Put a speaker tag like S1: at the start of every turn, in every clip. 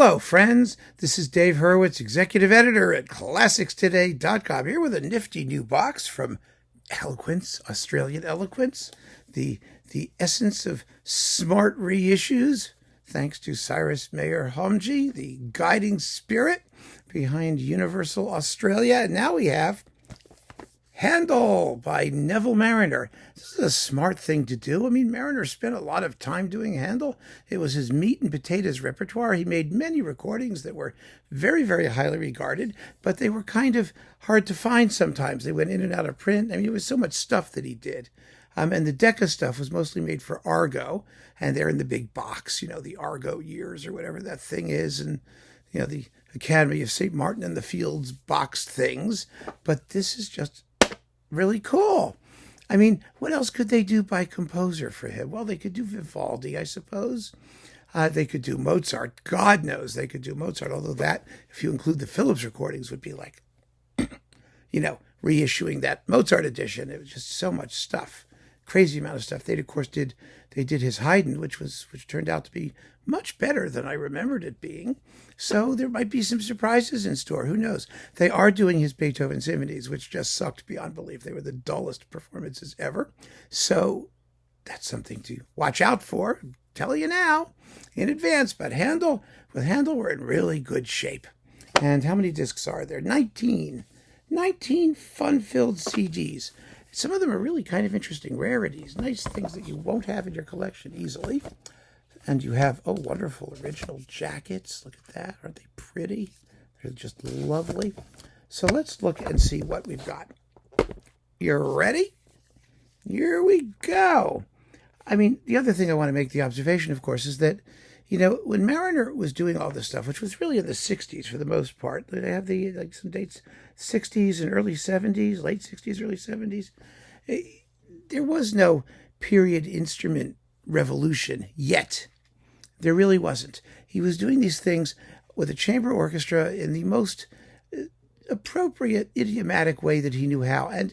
S1: Hello, friends. This is Dave Hurwitz, executive editor at ClassicsToday.com, here with a nifty new box from Eloquence, Australian Eloquence, the essence of smart reissues, thanks to Cyrus Mayer Homji, the guiding spirit behind Universal Australia. And now we have Handel by Neville Marriner. This is a smart thing to do. I mean, Marriner spent a lot of time doing Handel. It was his meat and potatoes repertoire. He made many recordings that were very, very highly regarded, but they were kind of hard to find sometimes. They went in and out of print. I mean, it was so much stuff that he did. And the Decca stuff was mostly made for Argo, and they're in the big box, the Argo years or whatever that thing is, and, the Academy of St. Martin in the Fields boxed things. But this is just really cool. I mean, what else could they do by composer for him? Well, they could do Vivaldi, I suppose. They could do Mozart. God knows they could do Mozart, although that, if you include the Phillips recordings, would be like, reissuing that Mozart edition. It was just so much stuff. Crazy amount of stuff. They did his Haydn, which turned out to be much better than I remembered it being. So there might be some surprises in store. Who knows? They are doing his Beethoven symphonies, which just sucked beyond belief. They were the dullest performances ever. So that's something to watch out for. I'm telling you now in advance. But with Handel, we're in really good shape. And how many discs are there? 19 fun-filled CDs. Some of them are really kind of interesting rarities, nice things that you won't have in your collection easily. And you have, wonderful original jackets. Look at that. Aren't they pretty? They're just lovely. So let's look and see what we've got. You're ready? Here we go. I mean, the other thing I want to make the observation, of course, is that, when Marriner was doing all this stuff, which was really in the 60s for the most part, they have some dates, 60s and early 70s, late 60s, early 70s. There was no period instrument revolution yet. There really wasn't. He was doing these things with a chamber orchestra in the most appropriate, idiomatic way that he knew how. And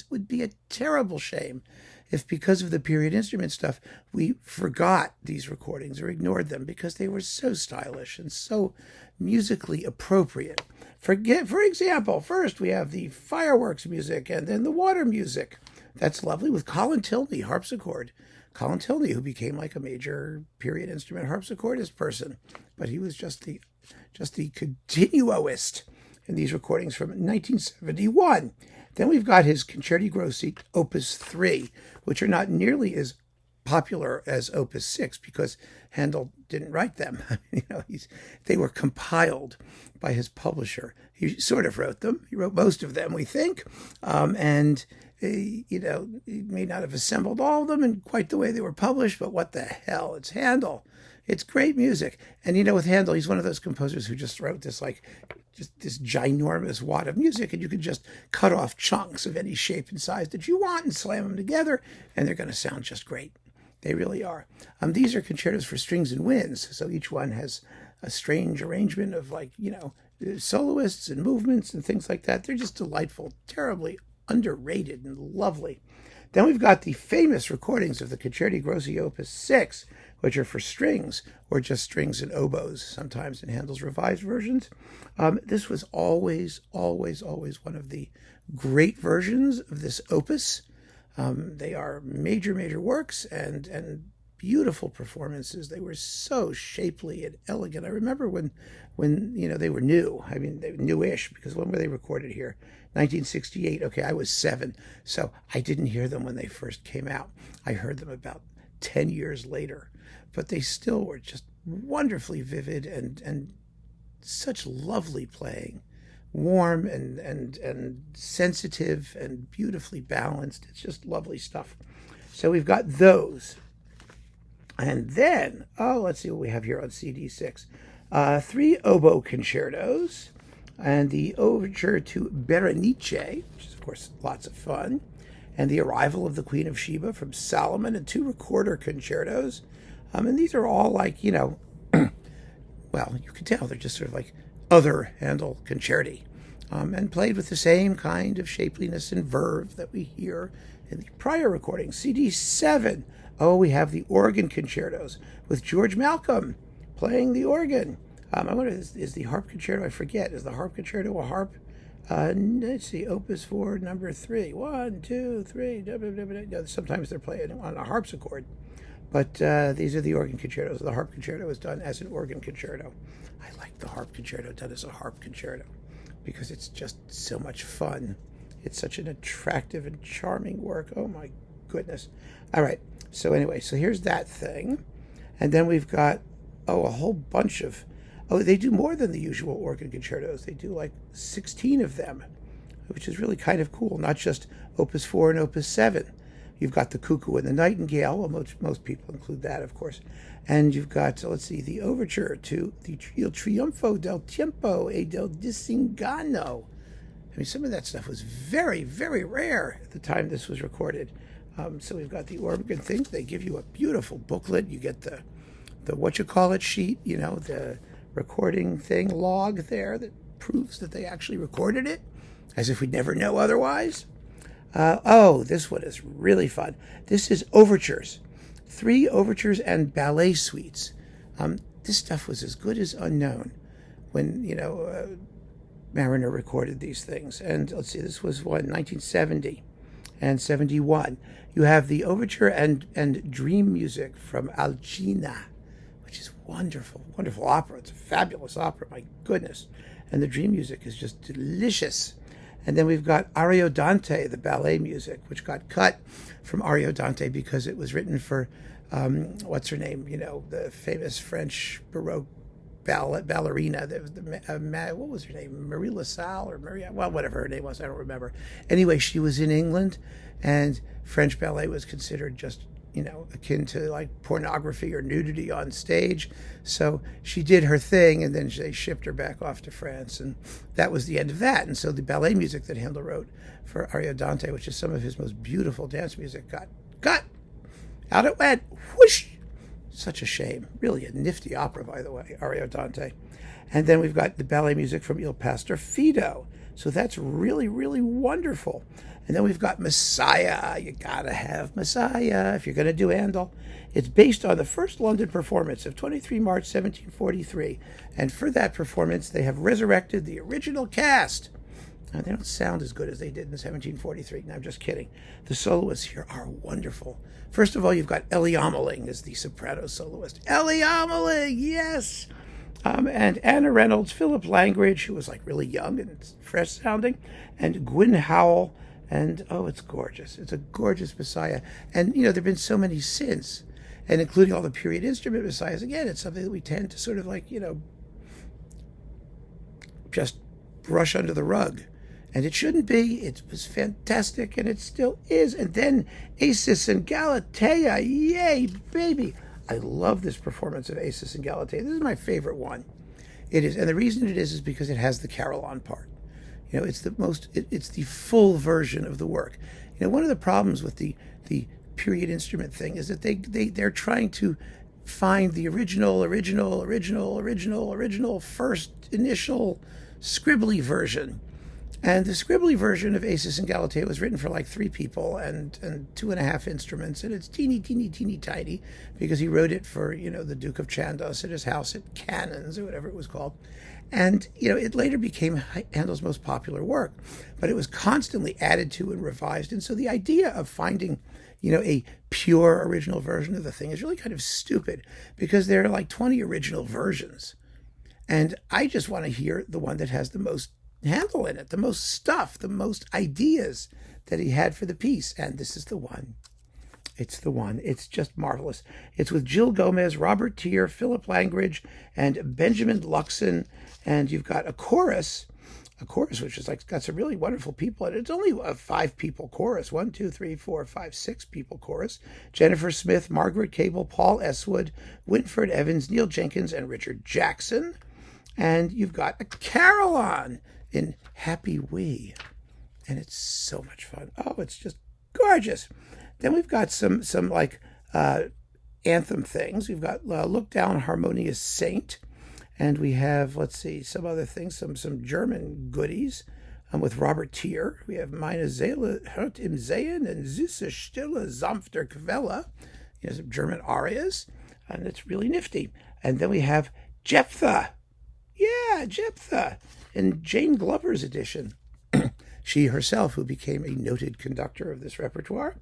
S1: would be a terrible shame if, because of the period instrument stuff, we forgot these recordings or ignored them because they were so stylish and so musically appropriate. For example, first we have the fireworks music and then the water music. That's lovely, with Colin Tilney, harpsichord. Colin Tilney, who became like a major period instrument harpsichordist person, but he was just the continuoist in these recordings from 1971. Then we've got his Concerti Grossi, Opus 3, which are not nearly as popular as Opus 6 because Handel didn't write them. They were compiled by his publisher. He sort of wrote them. He wrote most of them, we think, he may not have assembled all of them in quite the way they were published, but what the hell? It's Handel. It's great music. And with Handel, he's one of those composers who just wrote this this ginormous wad of music, and you could just cut off chunks of any shape and size that you want and slam them together, and they're going to sound just great. They really are. These are concertos for strings and winds, so each one has a strange arrangement of soloists and movements and things like that. They're just delightful, terribly underrated and lovely. Then we've got the famous recordings of the Concerti Grossi Opus 6, which are for strings or just strings and oboes, sometimes in Handel's revised versions. This was always one of the great versions of this opus. They are major, major works and beautiful performances. They were so shapely and elegant. I remember when they were new. I mean, they were newish, because when were they recorded here? 1968. Okay, I was 7, so I didn't hear them when they first came out. I heard them about 10 years later, but they still were just wonderfully vivid and such lovely playing, warm and sensitive and beautifully balanced. It's just lovely stuff. So we've got those. And then, let's see what we have here on CD 6. 3 oboe concertos, and the Overture to Berenice, which is, of course, lots of fun, and the Arrival of the Queen of Sheba from Solomon, and 2 recorder concertos. And these are all well, you can tell they're just sort of like other Handel concerti, and played with the same kind of shapeliness and verve that we hear in the prior recording. CD 7. We have the organ concertos with George Malcolm playing the organ. I wonder, is the harp concerto, I forget, is the harp concerto a harp? Let's see, Opus 4, number 3. 1, 2, 3. Sometimes they're playing on a harpsichord. But these are the organ concertos. The harp concerto is done as an organ concerto. I like the harp concerto done as a harp concerto because it's just so much fun. It's such an attractive and charming work. Oh, my goodness. All right. So anyway, so here's that thing. And then we've got, a whole bunch of... Oh, they do more than the usual organ concertos. They do like 16 of them, which is really kind of cool. Not just Opus 4 and Opus 7. You've got the Cuckoo and the Nightingale. Well, most people include that, of course. And you've got, let's see, the Overture to the Il Triunfo del Tiempo e del Disingano. I mean, some of that stuff was very, very rare at the time this was recorded. So we've got the organ thing. They give you a beautiful booklet. You get the sheet, the recording thing log there that proves that they actually recorded it, as if we'd never know otherwise. This one is really fun. This is Overtures. 3 overtures and ballet suites. This stuff was as good as unknown when, Marriner recorded these things. And let's see, this was 1970 and 71. You have the overture and dream music from Alcina, which is wonderful, wonderful opera. It's a fabulous opera, my goodness. And the dream music is just delicious. And then we've got Ariodante, the ballet music, which got cut from Ariodante because it was written for, what's her name? The famous French Baroque ballerina. What was her name? Marie LaSalle or Maria? Well, whatever her name was, I don't remember. Anyway, she was in England, and French ballet was considered just akin to like pornography or nudity on stage. So she did her thing, and then they shipped her back off to France, and that was the end of that. And so the ballet music that Handel wrote for Ariodante, which is some of his most beautiful dance music, got cut. Out it went. Whoosh! Such a shame. Really a nifty opera, by the way, Ariodante. And then we've got the ballet music from Il Pastor Fido. So that's really, really wonderful. And then we've got Messiah. You gotta have Messiah if you're gonna do Handel. It's based on the first London performance of 23 March 1743. And for that performance, they have resurrected the original cast. Now, they don't sound as good as they did in 1743. No, I'm just kidding. The soloists here are wonderful. First of all, you've got Ellie Ameling as the soprano soloist. Ellie Ameling, yes! And Anna Reynolds, Philip Langridge, who was like really young and fresh sounding, and Gwyn Howell. And, it's gorgeous. It's a gorgeous Messiah. And, there have been so many since, and including all the period instrument Messiahs. Again, it's something that we tend to sort of like, just brush under the rug. And it shouldn't be. It was fantastic, and it still is. And then Acis and Galatea. Yay, baby. I love this performance of Acis and Galatea. This is my favorite one. It is. And the reason it is because it has the carillon part. It's it's the full version of the work. One of the problems with the period instrument thing is that they're trying to find the original first initial scribbly version. And the scribbly version of Acis and Galatea was written for like 3 people and 2.5 instruments, and it's teeny tiny because he wrote it for, the Duke of Chandos at his house at Cannons or whatever it was called. And, it later became Handel's most popular work, but it was constantly added to and revised. And so the idea of finding, a pure original version of the thing is really kind of stupid because there are like 20 original versions. And I just want to hear the one that has the most Handel in it, the most stuff, the most ideas that he had for the piece. And this is the one. It's the one. It's just marvelous. It's with Jill Gomez, Robert Tier, Philip Langridge, and Benjamin Luxon. And you've got a chorus which is like got some really wonderful people in it. It's only a 5-people chorus. 1, 2, 3, 4, 5, 6-people chorus. Jennifer Smith, Margaret Cable, Paul Eswood, Winford Evans, Neil Jenkins, and Richard Jackson. And you've got a carillon in Happy Wee. And it's so much fun. Oh, it's just gorgeous. Then we've got some like anthem things. We've got Look Down Harmonious Saint. And we have, let's see, some other things, some German goodies with Robert Tier. We have Meine Seele hört im Sehen and Süße Stille sanfter Quelle. Some German arias. And it's really nifty. And then we have Jephtha. Yeah, Jephtha in Jane Glover's edition. She herself, who became a noted conductor of this repertoire.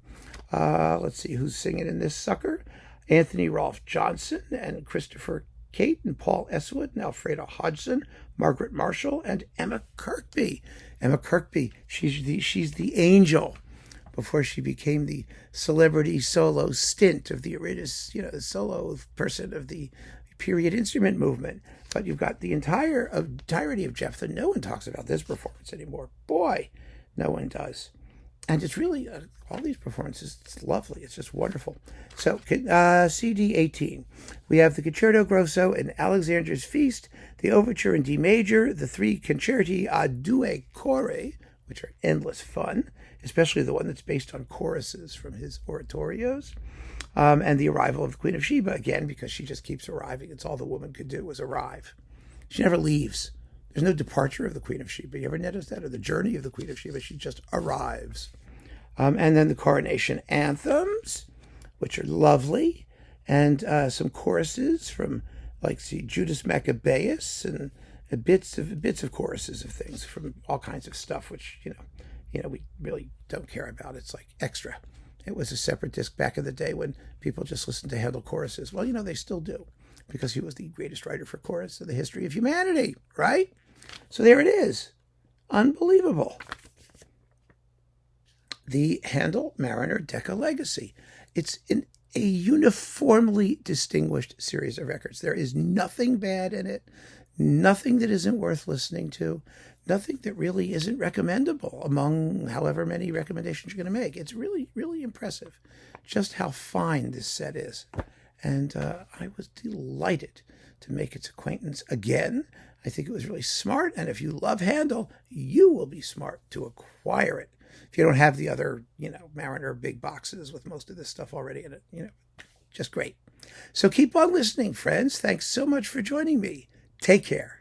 S1: Let's see who's singing in this sucker. Anthony Rolfe Johnson and Christopher Cate and Paul Eswood and Alfreda Hodgson, Margaret Marshall, and Emma Kirkby. Emma Kirkby, she's the angel before she became the celebrity solo stint of the solo person of the period instrument movement. But you've got the entirety of Jephtha. No one talks about this performance anymore. Boy, no one does. And it's really, all these performances, it's lovely. It's just wonderful. So, CD 18. We have the Concerto Grosso in Alexander's Feast, the Overture in D major, the 3 Concerti a due cori, which are endless fun, especially the one that's based on choruses from his oratorios, and the arrival of the Queen of Sheba, again, because she just keeps arriving. It's all the woman could do was arrive. She never leaves. There's no departure of the Queen of Sheba. You ever notice that? Or the journey of the Queen of Sheba? She just arrives. And then the coronation anthems, which are lovely, and some choruses from, Judas Maccabeus, and bits of choruses of things from all kinds of stuff, which we really don't care about. It's like extra. It was a separate disc back in the day when people just listened to Handel choruses. Well, they still do, because he was the greatest writer for chorus in the history of humanity, right? So there it is. Unbelievable. The Handel, Marriner, Decca legacy. It's a uniformly distinguished series of records. There is nothing bad in it, nothing that isn't worth listening to, nothing that really isn't recommendable among however many recommendations you're going to make. It's really, really impressive just how fine this set is. And I was delighted to make its acquaintance again. I think it was really smart. And if you love Handel, you will be smart to acquire it. If you don't have the other, Marriner big boxes with most of this stuff already in it, just great. So keep on listening, friends. Thanks so much for joining me. Take care.